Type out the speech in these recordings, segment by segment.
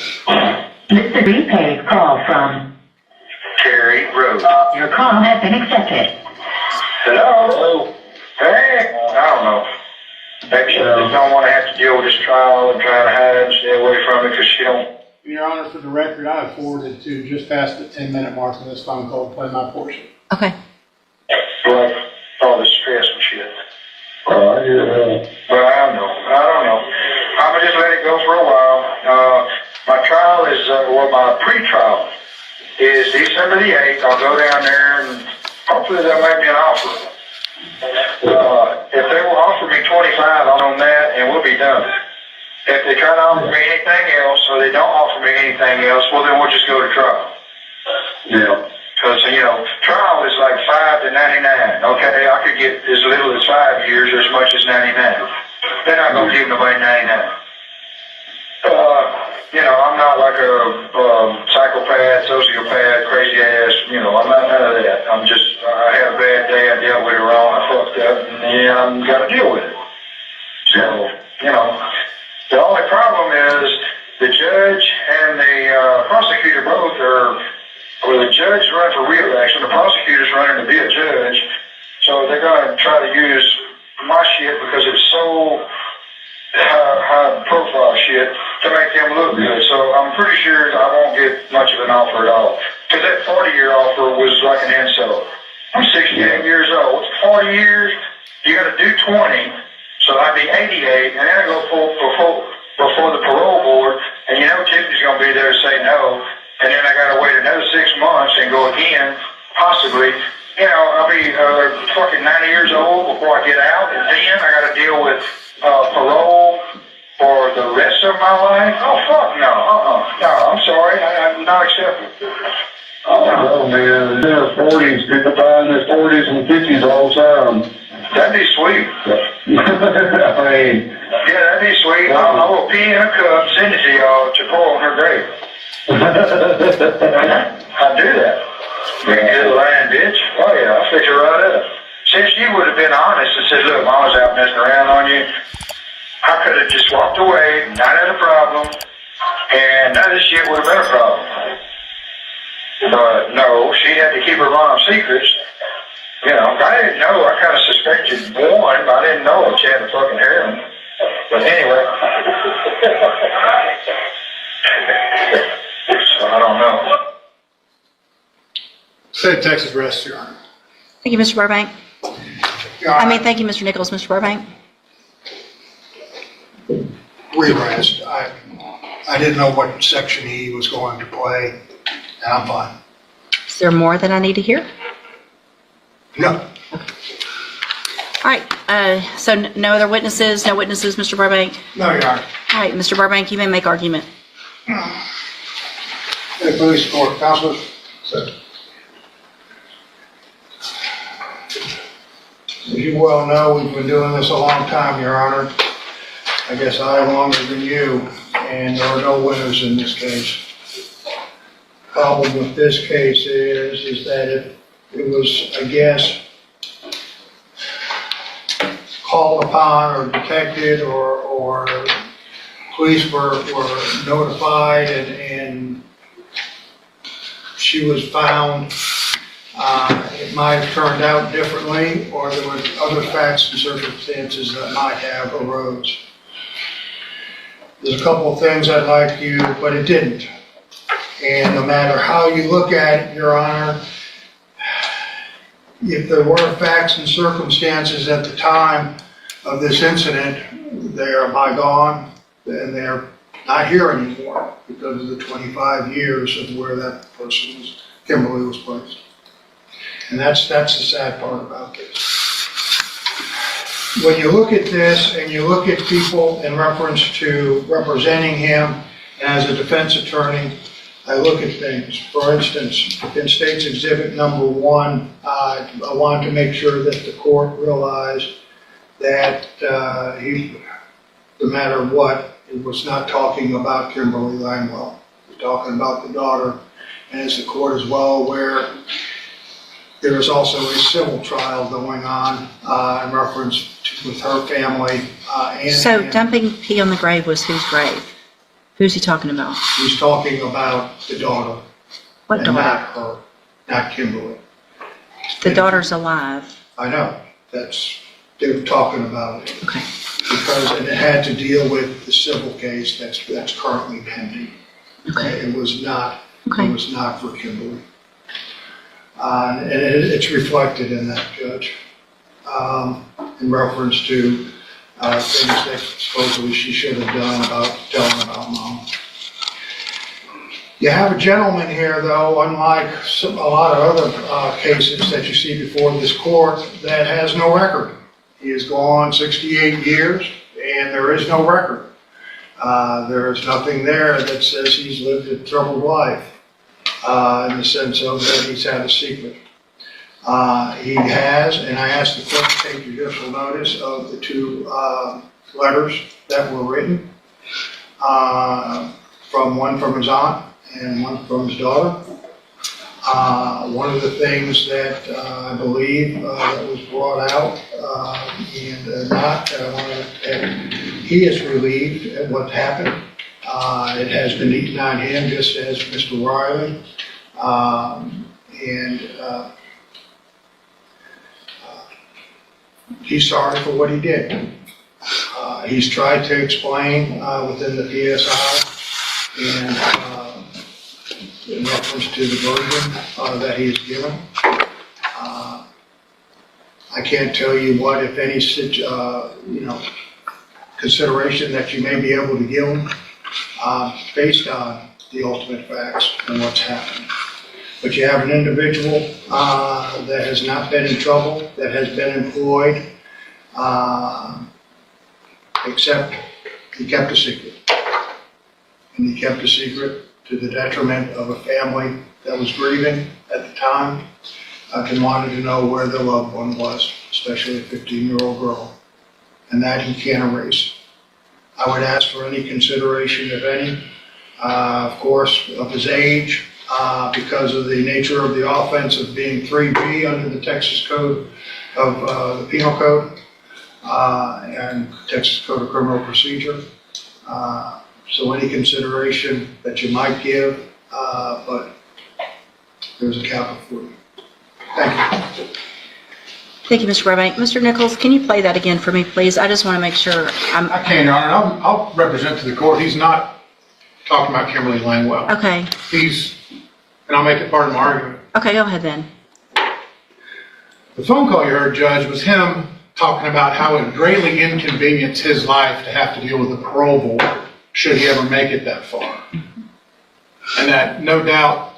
This is a prepaid call from Terry Road. your call has been accepted. Hello? Hey? I don't know. Maybe she just don't want to have to deal with this trial and try to hide and stay away from it because she don't. Your Honor, for the record, I have forwarded to just past the 10-minute mark on this phone call to play my portion. Okay. Like all this stress and shit. But I don't know. I'm gonna just let it go for a while. My trial is, my pre-trial is December the 8th. I'll go down there and hopefully they'll make me an offer. If they will offer me 25 on that, and we'll be done. If they try to offer me anything else, or they don't offer me anything else, well then we'll just go to trial. Yeah. Because, trial is like 5 to 99. Okay, I could get as little as 5 years or as much as 99. They're not going to give nobody 99. I'm not like a psychopath, sociopath, crazy ass, I'm not none of that. I had a bad day, I dealt with it wrong, I fucked up, and I'm got to deal with it. So, the only problem is the judge and the prosecutor both the judge is running for re-election, the prosecutor's running to be a judge, so they're going to try to use my shit because it's so high profile shit to make them look good. So I'm pretty sure I won't get much of an offer at all. Because that 40-year offer was like an insult. I'm 68 years old. 40 years, you got to do 20, so I'd be 88, and then I go before the parole board, and Tiffany's going to be there to say no, and then I got to wait another 6 months and go again, possibly. I'll be fucking 90 years old before I get out, and then I got to deal with parole for the rest of my life? Oh, fuck no. No, I'm sorry. I'm not accepting. Oh, man. In their 40s, people die in their 40s and 50s all the time. That'd be sweet. Yeah, that'd be sweet. I will pee in a cup, send it to y'all to pour on her grave. I'd do that. You good lying bitch. Oh, yeah, I'll fix her right up. Since she would have been honest and said, look, Mom was out messing around on you, I could have just walked away, not had a problem, and none of this shit would have been a problem. But no, she had to keep her mom's secrets. I didn't know. I kind of suspected one, but I didn't know she had a fucking heroin. But anyway. So I don't know. State of Texas rests, Your Honor. Thank you, Mr. Burbank. Your Honor, Thank you, Mr. Nichols. Mr. Burbank? re-arrest. I didn't know what section he was going to play, and I'm fine. Is there more that I need to hear? No. All right, so no other witnesses? No witnesses, Mr. Burbank? No, Your Honor. All right, Mr. Burbank, you may make argument. Hey, police court, counselor. As you well know, we've been doing this a long time, Your Honor. I guess I longer than you, and there are no winners in this case. Problem with this case is that if it was, I guess, called upon or detected or police were notified and she was found, it might have turned out differently, or there were other facts and circumstances that might have arose. There's a couple of things I'd like you, but it didn't. And no matter how you look at it, Your Honor, if there were facts and circumstances at the time of this incident, they are bygone, and they're not here anymore because of the 25 years of where that person was, Kimberly was placed. And that's the sad part about this. When you look at this and you look at people in reference to representing him as a defense attorney, I look at things. For instance, in State's Exhibit number 1, I wanted to make sure that the court realized that no matter what, it was not talking about Kimberly Langwell. It was talking about the daughter. And as the court is well aware, there is also a civil trial going on in reference to, with her family. So dumping pee on the grave was whose grave? Who's he talking about? He's talking about the daughter. What and daughter? not her, not Kimberly. The daughter's alive. I know, they were talking about it. Okay. Because it had to deal with the civil case that's currently pending. Okay. It was not, Okay. it was not for Kimberly. And it's reflected in that, Judge, in reference to things that supposedly she should have done about telling about Mom. You have a gentleman here, though, unlike a lot of other cases that you see before this court, that has no record. He has gone 68 years, and there is no record. There is nothing there that says he's lived a troubled life, in the sense of that he's had a secret. He has, and I asked the court to take judicial notice of the two letters that were written, one from his aunt and one from his daughter. One of the things that I believe that was brought out, he is relieved at what happened. It has been eaten on him, just as Mr. Riley. He's sorry for what he did. He's tried to explain within the PSI and in reference to the version that he has given. I can't tell you what, if any, consideration that you may be able to give him based on the ultimate facts and what's happened. But you have an individual that has not been in trouble, that has been employed, except he kept a secret. And he kept a secret to the detriment of a family that was grieving at the time and wanted to know where their loved one was, especially a 15-year-old girl, and that he can't erase. I would ask for any consideration, if any, of course, of his age, because of the nature of the offense of being 3B under the Texas Code of the Penal Code and Texas Code of Criminal Procedure. So any consideration that you might give, but there's a capital for you. Thank you. Thank you, Mr. Burbank. Mr. Nichols, can you play that again for me, please? I just want to make sure I can, Your Honor. I'll represent to the court. He's not talking about Kimberly Langwell. Okay. And I'll make it part of my argument. Okay, go ahead then. The phone call you heard, Judge, was him talking about how it greatly inconvenienced his life to have to deal with a parole board should he ever make it that far. And that, no doubt,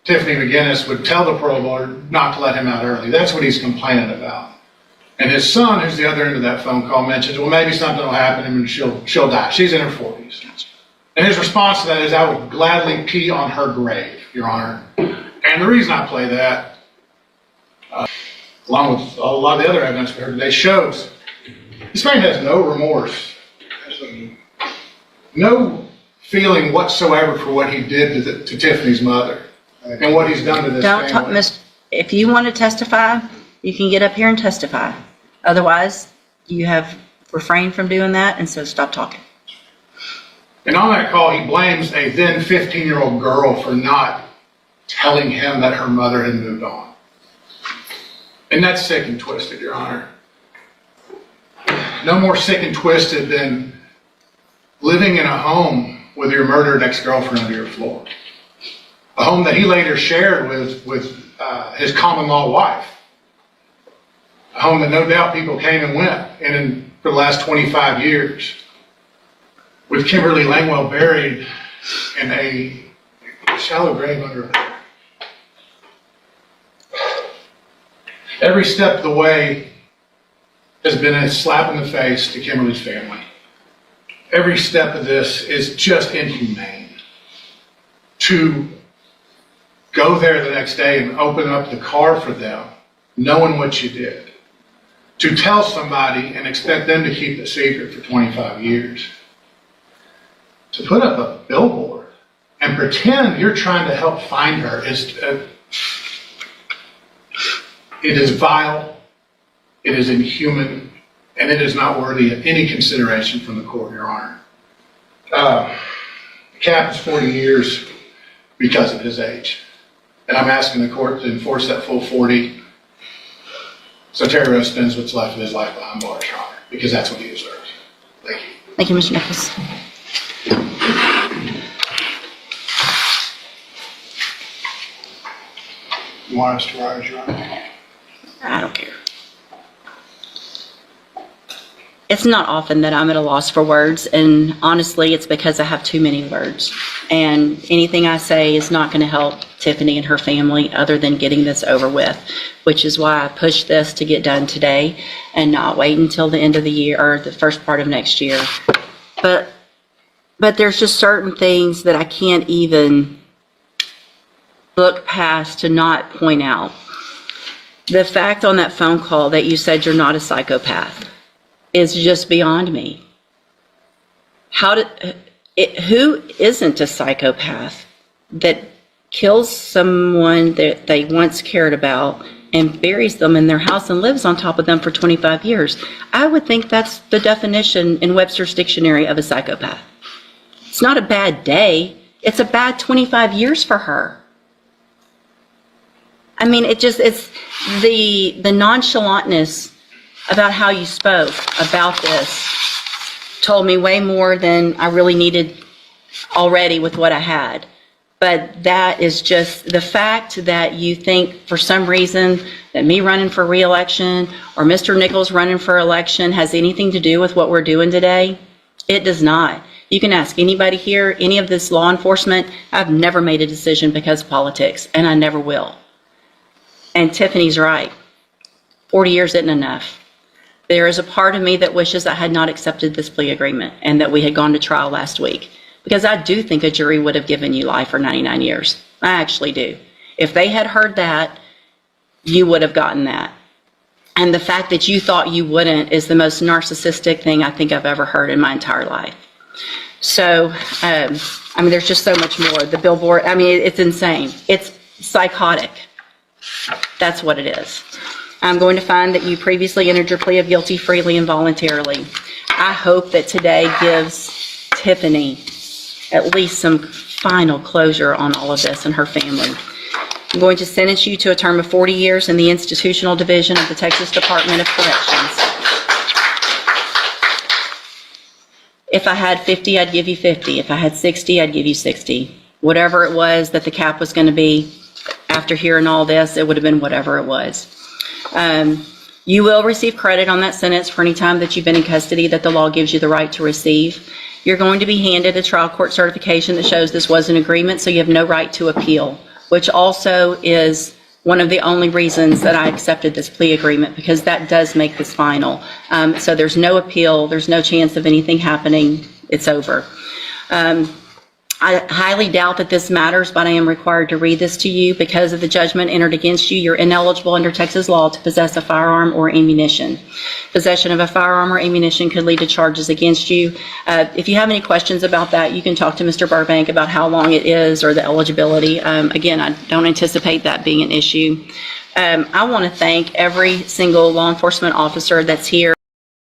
Tiffany McGinnis would tell the parole board not to let him out early. That's what he's complaining about. And his son, who's the other end of that phone call, mentions, well, maybe something will happen and she'll die. She's in her 40s. And his response to that is, I would gladly pee on her grave, Your Honor. And the reason I play that, along with a lot of the other evidence we heard today, shows this man has no remorse, no feeling whatsoever for what he did to Tiffany's mother and what he's done to this Don't talk, family. if you want to testify, you can get up here and testify. Otherwise, you have refrained from doing that, and so stop talking. And on that call, he blames a then 15-year-old girl for not telling him that her mother had moved on. And that's sick and twisted, Your Honor. No more sick and twisted than living in a home with your murdered ex-girlfriend under your floor. A home that he later shared with his common law wife. A home that no doubt people came and went in for the last 25 years. With Kimberly Langwell buried in a shallow grave under her. Every step of the way has been a slap in the face to Kimberly's family. Every step of this is just inhumane. To go there the next day and open up the car for them, knowing what you did. To tell somebody and expect them to keep the secret for 25 years. To put up a billboard and pretend you're trying to help find her it is vile, it is inhuman, and it is not worthy of any consideration from the court, Your Honor. cap is 40 years because of his age. And I'm asking the court to enforce that full 40. So Terry Rose spends what's left of his life behind bars, Your Honor, because that's what he deserves. Thank you. Thank you, Mr. Nichols. You want us to rise, Your Honor? I don't care. It's not often that I'm at a loss for words, and honestly, it's because I have too many words. And anything I say is not going to help Tiffany and her family other than getting this over with, which is why I pushed this to get done today and not wait until the end of the year or the first part of next year. But there's just certain things that I can't even look past to not point out. The fact on that phone call that you said you're not a psychopath is just beyond me. Who isn't a psychopath that kills someone that they once cared about and buries them in their house and lives on top of them for 25 years? I would think that's the definition in Webster's dictionary of a psychopath. It's not a bad day. It's a bad 25 years for her. I mean, it's the nonchalantness about how you spoke about this told me way more than I really needed already with what I had. But that is just the fact that you think for some reason that me running for re-election or Mr. Nichols running for election has anything to do with what we're doing today. It does not. You can ask anybody here, any of this law enforcement. I've never made a decision because of politics, and I never will. And Tiffany's right. 40 years isn't enough. There is a part of me that wishes I had not accepted this plea agreement and that we had gone to trial last week, because I do think a jury would have given you life for 99 years. I actually do. If they had heard that, you would have gotten that. And the fact that you thought you wouldn't is the most narcissistic thing I think I've ever heard in my entire life. So, I mean, there's just so much more. The billboard, I mean, it's insane. It's psychotic. That's what it is. I'm going to find that you previously entered your plea of guilty freely and voluntarily. I hope that today gives Tiffany at least some final closure on all of this and her family. I'm going to sentence you to a term of 40 years in the institutional division of the Texas Department of Corrections. If I had 50, I'd give you 50. If I had 60, I'd give you 60. Whatever it was that the cap was going to be, after hearing all this, it would have been whatever it was. You will receive credit on that sentence for any time that you've been in custody that the law gives you the right to receive. You're going to be handed a trial court certification that shows this was an agreement, so you have no right to appeal, which also is one of the only reasons that I accepted this plea agreement, because that does make this final. So there's no appeal, there's no chance of anything happening, it's over. I highly doubt that this matters, but I am required to read this to you. Because of the judgment entered against you, you're ineligible under Texas law to possess a firearm or ammunition. Possession of a firearm or ammunition could lead to charges against you. If you have any questions about that, you can talk to Mr. Burbank about how long it is or the eligibility. Again, I don't anticipate that being an issue. I want to thank every single law enforcement officer that's here.